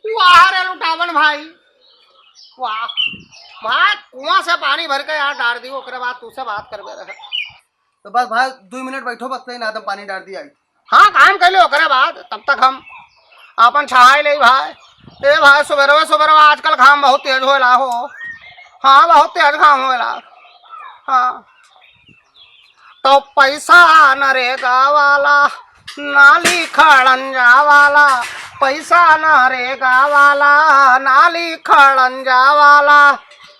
वाह रे लुटावन भाई, वाह भाई, कुआं से पानी भर के यार डाल दी, ओकरे बाद तुझसे बात करबे रहे। तो बस भाई 2 मिनट बैठो, बस ना तो पानी डाल दिया। हाँ काम कर लो, ओकरे बाद तब तक हम अपन छाई ले भाई। ए भाई सुबह सुबह आजकल घाम बहुत तेज होला हो। हाँ बहुत तेज घाम होला। हाँ तो पैसा नरेगा वाला नाली खड़ंजा वाला, पैसा नरेगा वाला नाली खड़ंजा वाला,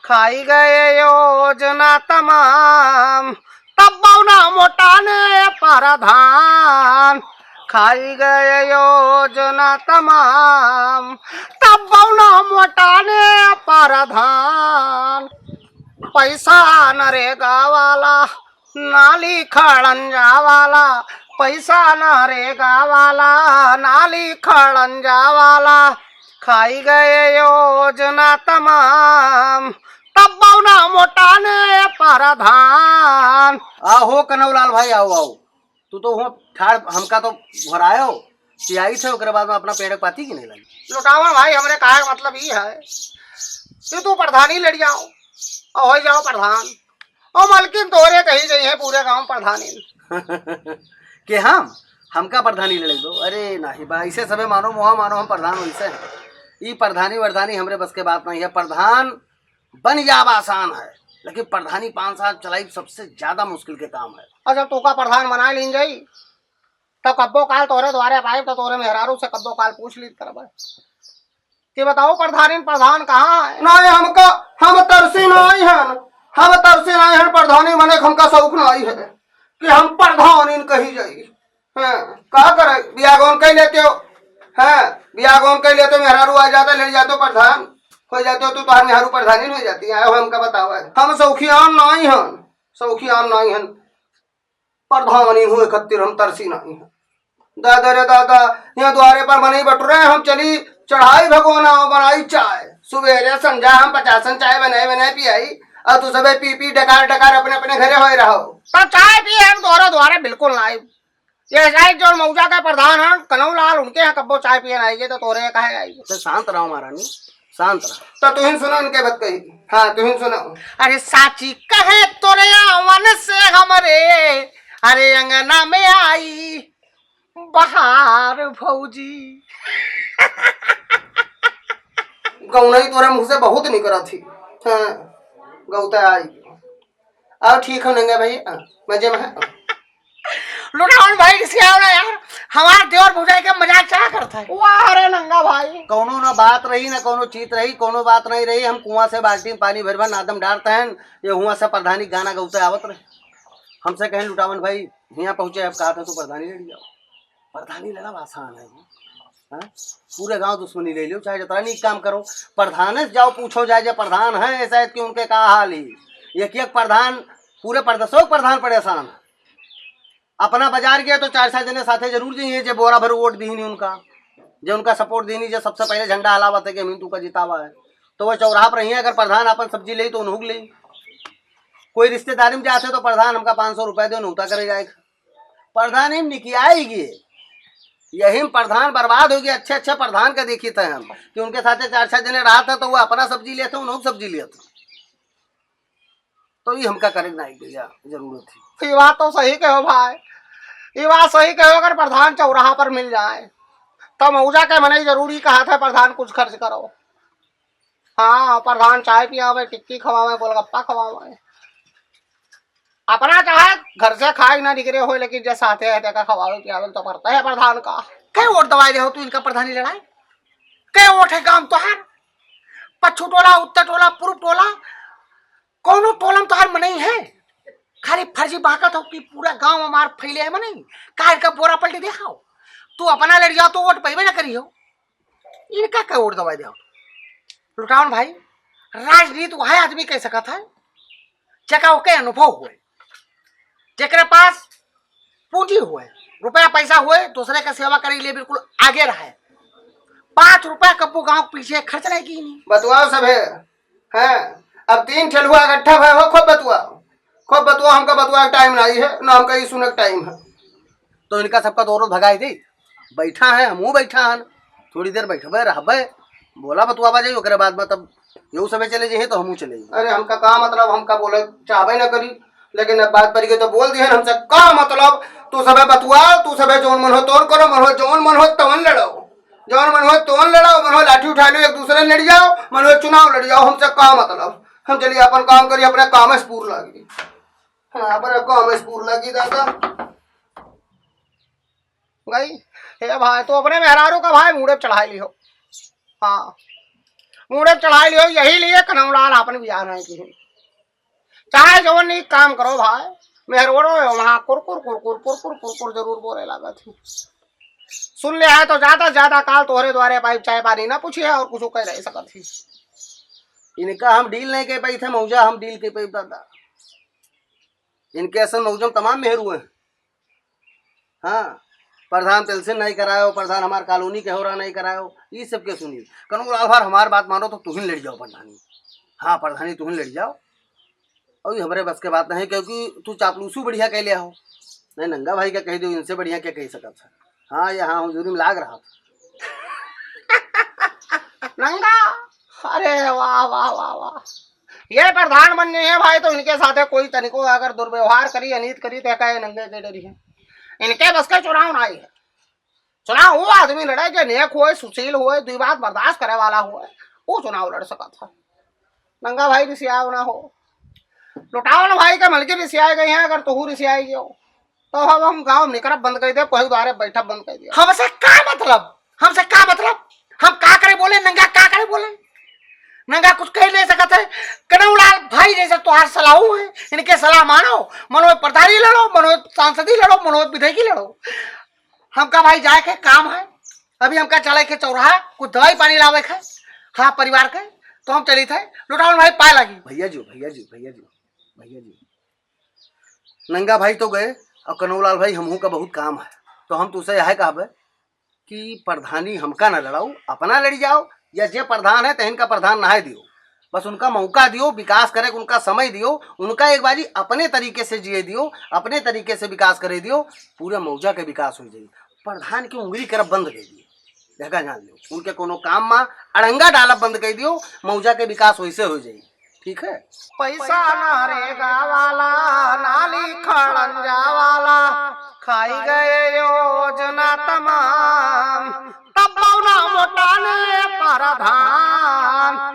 खाई गए योजना तमाम, तब बौना मोटाने परधान, खाई गए योजना तमाम, तब बौना मोटाने परधान, पैसा नरेगा वाला नाली खड़ंजा वाला, पैसा नरेगा वाला नाली खड़ंजा वाला, खाई गए योजना तमाम, तब बौना मोटाने परधान। आओ कनौलाल भाई, आओ आओ। तू तो हो ठाड़ हमका तो भरायो कि आई थे, ओकरे बाद में अपना पेड़ पाती की नहीं लगी। लुटावन भाई हमरे कहे का मतलब ये है कि तू प्रधानी लड़ जाओ और हो जाओ प्रधान, और मलकिन तोरे कही गई है पूरे गांव प्रधानी कि हमका प्रधानी लड़ दो। अरे नहीं बा, इसे सबे मानो मुहा मानो हम प्रधान वैसे हैं। ये प्रधानी वर्धानी हमरे बस के बात नहीं है। प्रधान बन जाब आसान है, लेकिन प्रधानी 5 साल चलाई सबसे ज्यादा मुश्किल के काम है। और जब तू का प्रधान बना लीन जाई तब कब्बो काल तोरे द्वारे पाए तो तोरे मेहरारू से कब्बो काल पूछ ली कर कि बताओ प्रधान कहाँ है। नहीं हमका हम तरसी नहीं है, हम तरसी नहीं है प्रधानी बने, हमका शौक नहीं है कि हम प्रधान इन कही जाई। का करे बियागौन कह लेते हो, बियागौन कह लेते मेहरारू आ जाता ले जाते हो प्रधान हो जाते हो, तो तुम्हारे मेहरारू प्रधानी हो जाती है। हमका बताओ हम सौखियान नहीं हन, सौखियान नहीं हन, प्रधानी हुए खत्तिर हम तरसी नहीं है। दादा रे दादा, यहाँ द्वारे पर बनी बटुरे हम चली चढ़ाई भगवाना बनाई चाय, सुबेरे संजा हम 50 चाय बनाए पियाई, और तू सबे पी डकार डकार अपने अपने घरे हो रहो। तो चाय पिए हम तोरे द्वारे बिल्कुल नहीं। ये शायद जो मौजा का प्रधान है कनौलाल, उनके यहाँ कब्बो चाय पिए आएंगे तो तोरे कहे आएंगे। तो शांत रहो महारानी, शांत रहो। तो तुहिन सुनो उनके बात कही। हाँ तुहिन सुनो। अरे साची कहे तोरे आवन से हमरे, अरे अंगना में आई बहार भौजी गौनई तोरे मुँह से बहुत निकला थी। हाँ गौता आई आओ ठीक हो नंगा भाई, मजे में है। लुटावन भाई किसी आओ ना यार, हमारा देवर भौजाई के मजाक क्या करता है। वाह रे नंगा भाई, कोनो ना बात रही ना कोनो चीत रही, कोनो बात नहीं रही। हम कुआं से बाल्टी में पानी भर भर नादम डालते हैं, ये हुआ से प्रधानी गाना गौते आवत रहे। हमसे कहें लुटावन भाई यहाँ पहुंचे, अब कहा था तो प्रधानी लड़ जाओ। प्रधानी लड़ा आसान है, पूरे गांव दुश्मनी ले लो, चाहे जितना नहीं काम करो, प्रधान से जाओ पूछो जाए जो प्रधान है ऐसा है कि उनके का हाल ही। एक प्रधान पूरे प्रदेशों प्रधान परेशान, अपना बाजार गया तो 4-4 जने साथे जरूर जाइए जो बोरा भर वोट दी नहीं उनका, जो उनका सपोर्ट दी नहीं, जो सबसे पहले झंडा हलावत है कि मिंटू का जितावा है, तो वह चौराहा पर रही है। अगर प्रधान अपन सब्जी ले तो उन्होंने ले, कोई रिश्तेदारी में जाते तो प्रधान हमका 500 रुपए दे नौता करे जाएगा। प्रधान ही निकियाएगी, यही प्रधान बर्बाद हो गया। अच्छे अच्छे प्रधान का देखी थे हम कि उनके साथ 4-4 जने रहा था तो वो अपना सब्जी लेते उन्होंने सब्जी लिया था, तो ये हमका करे नहीं भैया जरूरत थी। ये बात तो सही कहो भाई, ये बात सही कहो। अगर प्रधान चौराहा पर मिल जाए तो मौजा के मने जरूरी कहा था प्रधान कुछ खर्च करो। हाँ प्रधान चाय पियावे, टिक्की खवावे, गोलगप्पा खवावे, अपना चाहे घर से खाए ना निकले हो, लेकिन जैसे आते हैं खवावे पियावे तो पड़ता है प्रधान का। क्या वोट दवाई दे हो तू इनका प्रधानी लड़ाई, क्या वोट है काम तो है। पच्छू टोला, उत्तर टोला, पूर्व टोला, कौनो टोलम तो हर मनाई है, खाली फर्जी बाकत हो कि पूरा गांव हमार फैले है मनाई। कार का बोरा पलटे देखाओ, तू अपना लड़ जाओ तो वोट पैबे ना करी हो, इनका क्या वोट दवाई दे। लुटावन भाई राजनीति वह आदमी कह सका था जगह के अनुभव हुए, जेकरे पास पूंजी हुए, रुपया पैसा हुए, दूसरे का सेवा करे लिए बिल्कुल आगे रहे। 5 रुपया कब्बू गांव पीछे खर्च नहीं की नहीं। बतुआओ सब है अब 3 ठेलुआ इकट्ठा भय हो खूब बतुआओ। खूब बतुआ, हमका बतुआ टाइम नहीं है ना, हमका ये सुनक टाइम है। तो इनका सबका तो औरत भगाई थी, बैठा है हमू बैठा हन, थोड़ी देर बैठबे रहबे, बोला बतुआ जाइए, ओकरे बाद में तब यू समय चले जाइए तो हमू चले जाइए। अरे हमका का मतलब, हमका बोले चाहबे ना करी, लेकिन अब बात पड़ी गई तो बोल दिए हमसे का मतलब। तू सबे बतुआ, तू सबे जोन मन हो तोन करो, मन हो जोन मन हो तवन लड़ो, जौन मन हो तोन लड़ाओ, मन हो लाठी उठा लो एक दूसरे लड़ जाओ, मन हो चुनाव लड़ जाओ, हमसे का मतलब। हम चलिए अपन काम करिए, अपने काम में स्पूर लगी। हाँ, अपने काम में स्पूर लगी दादा गई। हे भाई तो अपने मेहरारू का भाई मुड़े चढ़ा लियो। हाँ, मुड़े चढ़ा लियो, यही लिए कनौलाल अपन भी आ रहे हैं। चाहे जो नहीं काम करो भाई, मेहरोड़ो वहाँ कुरकुर कुरकुर कुरकुर कुरकुर जरूर बोले लगा थी। सुन ले है तो ज्यादा से ज्यादा काल तोहरे द्वारे पाइप चाय पानी ना पूछिए और कुछ कह रही सकत थी। इनका हम डील नहीं कर पाई थे मौजा, हम डील कर पाई दादा। इनके असल मौजम तमाम मेहरू हैं। हाँ, प्रधान तेल से नहीं करायो, प्रधान हमार कॉलोनी के हो रहा नहीं करायो, ये सब के सुनिए। कनौलाल भार हमार बात मानो तो तुहिन लड़ जाओ प्रधानी। हाँ प्रधानी तुहिन लड़ जाओ, और हमारे बस के बात नहीं, क्योंकि तू चापलूसू बढ़िया कह लिया हो। नहीं नंगा भाई क्या कह दो, इनसे बढ़िया क्या कह सकता था। हाँ यहाँ हुजूरी में लाग रहा था नंगा, अरे वाह वाह वाह वाह, ये प्रधान बनने हैं भाई तो इनके साथ कोई तनिको अगर दुर्व्यवहार करी अनित करी तो कहे नंगे के डरी है। इनके बस का चुनाव नहीं है। चुनाव वो आदमी लड़े जो नेक हुए, सुशील हुए, दुई बात बर्दाश्त करे वाला हुए, वो चुनाव लड़ सका था। नंगा भाई रिसियाओ ना हो, लुटावन भाई के मलके रिसियाए गए हैं, अगर तू रिसियाई गयो तो अब हम गांव निकरब बंद कर दे, कोई द्वारे बैठक बंद कर दिया। हमसे का मतलब, हमसे का मतलब, हम का करे बोले, नंगा का करे बोले, नंगा कुछ कह नहीं सकते है। कनौलाल भाई जैसे तुहार सलाहू है, इनके सलाह मानो, मनो प्रधानी लड़ो, मनो सांसदी लड़ो, मनो विधायकी लड़ो। हमका भाई जाए के काम है, अभी हमका चले के चौराहा कुछ दवाई पानी लावे के, हाँ परिवार के, तो हम चली थे लुटावन भाई पाए लगी। भैया जी भैया जी भैया जी भैया जी, नंगा भाई तो गए और कनौलाल भाई हमहू का बहुत काम है, तो हम तुझसे यह कहबे कि प्रधानी हमका न लड़ाओ, अपना लड़ी जाओ, या जे प्रधान है तहन का प्रधान नहाय दियो, बस उनका मौका दियो, विकास करे उनका समय दियो, उनका एक बाजी अपने तरीके से जिए दियो, अपने तरीके से विकास करे दियो, पूरे मौजा के विकास हो जाए। प्रधान की उंगली करब बंद कर दियो, देखा जान लो, उनके कोनो काम में अड़ंगा डालब बंद कर दियो, मौजा के विकास वैसे हो जाए। ठीक है, पैसा नरेगा वाला, नाली खड़ंजा वाला, खाई गए योजना तमाम, तब मोटाने प्रधान।